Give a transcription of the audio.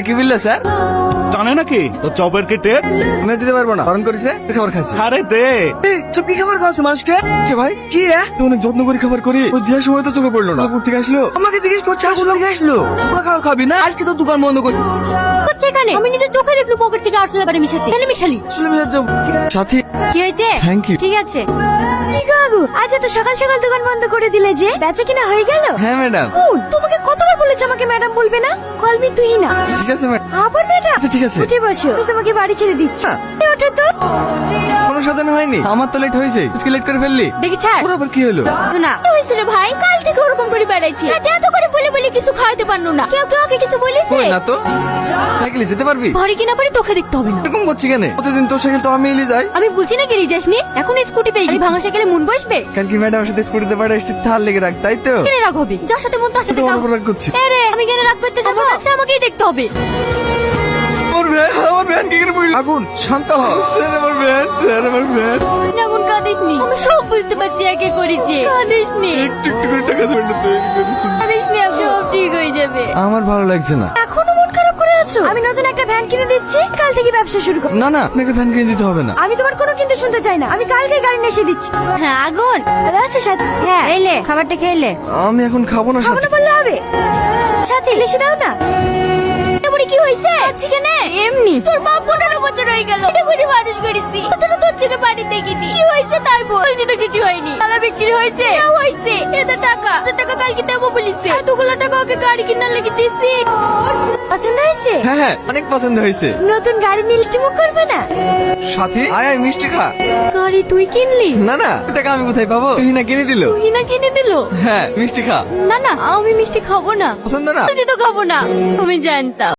কি বললো স্যার? জানে নাকি তো চপের কেটে আমি দিতে পারবো না, বারণ করেছে। খাবার খাচ্ছি। আরে দে। সব কি খাবার খাওয়াচ্ছে মানুষকে? ভাই কি অনেক যত্ন করে খাবার করি, ওই দেওয়ার সময় তো চোখে পড়লো না। থেকে আসলো আমাকে জিজ্ঞেস করছে, আসলো থেকে আসলো ওরা খাবার খাবি না, আজকে তো দোকান বন্ধ করবি। এখানে আমি নিজের চোখে দেখলো পকেট থেকে আসলে বারে মিশাতে কেন মিশালি? সাথী কি হয়েছে? Thank you. ঠিক আছে। কি কাকু আজ এত সকাল সকাল দোকান বন্ধ করে দিলে যে, বেচা কিনা হয়ে গেল? হ্যাঁ ম্যাডাম। তোমাকে কতবার বলেছি আমাকে ম্যাডাম বলবে না, কল মি তুই না। ঠিক আছে ম্যাডাম। আবার ম্যাডাম? আচ্ছা ঠিক আছে। উঠে বসো, আমি তোমাকে বাড়ি ছেড়ে দিচ্ছি। ওঠো তো। কোনো সাজানো হয়নি, আমার তো লেট হয়েছে। আজকে লেট করে ফেললি। দেখি ছাড়। ওর আবার কি হলো? না কি হয়েছিল ভাই? কাল থেকে ওরকম করে বেড়াইছি, রাতে এত করে বলে বলে কিছু খাওয়াতে পারলো না। কেউ কেউ ওকে কিছু বলেছে? কই না তো। সাইকেলে যেতে পারবি? ঘরে কিনা পরে তোকে দেখতে হবে না। এরকম করছি কেন? প্রতিদিন তোর সাইকেল তো আমি এলে যাই। আমি বলছি না গেলি যাসনি, এখন স্কুটি পেয়ে গেলি, ভাঙা সাইকেলে মন বসবে। কাল কি ম্যাডামের সাথে স্কুটিতে বাড়ি এসেছি, থাল লেগে রাখ, তাই তো? কেন রাগ হবে? যার সাথে মন তার সাথে তোমার কাজ। উপর রাগ করছি। রে আমি কেন রাগ করতে যাবো? ব্যবসা আমাকেই দেখতে হবে। আমার ভ্যান কি করে পড়ল? আগুন শান্ত হ। স্যার আমার ভ্যান, স্যার আমার ভ্যান। আগুন কাঁদিসনি, আমি সব বুঝতে পারছি একে করেছে। কাঁদিসনি, একটু একটু করে টাকা দেবেন তৈরি করেছি। কাঁদিসনি, আপনি সব ঠিক হয়ে যাবে। আমার ভালো লাগছে না। এখনো মন খারাপ করে আছো? আমি নতুন একটা ভ্যান কিনে দিচ্ছি, কাল থেকে ব্যবসা শুরু করো। না না, আপনাকে ভ্যান কিনে দিতে হবে না। আমি তোমার কোনো কিন্তু শুনতে চাই না, আমি কালকে গাড়ি নিয়ে এসে দিচ্ছি। হ্যাঁ আগুন ভালো আছে সাথী? হ্যাঁ এলে খাবারটা খেলে। আমি এখন খাবো না খাবো সাথী। না বললে হবে? সাথী এসে দাও না। এবারে কি হয়েছে? চিকেন এমনি তোর বাপ 15 বছর হয়ে গেল, এটা করে মানুষ করেছি, তোর তোর ছেলে বাড়ি দেখিনি। কি হয়েছে তাই বল। বলছি তো কিছু হয়নি। তালা বিক্রি হয়েছে? হ্যাঁ হয়েছে। এত টাকা, 100 টাকা কালকে দেবো বলিছে। এতগুলো টাকা ওকে গাড়ি কিনার লেগে দিছি। পছন্দ হয়েছে? হ্যাঁ হ্যাঁ, অনেক পছন্দ হয়েছে। নতুন গাড়ি নিয়ে মিষ্টিমুখ করবে না? সাথী আয় আয় মিষ্টি খা। গাড়ি তুই কিনলি? না না, টাকা আমি কোথায় পাবো? তুই না কিনে দিল। তুই না কিনে দিল? হ্যাঁ মিষ্টি খা। না না আমি মিষ্টি খাবো না। পছন্দ না? তুই তো খাবো না, আমি জানতাম।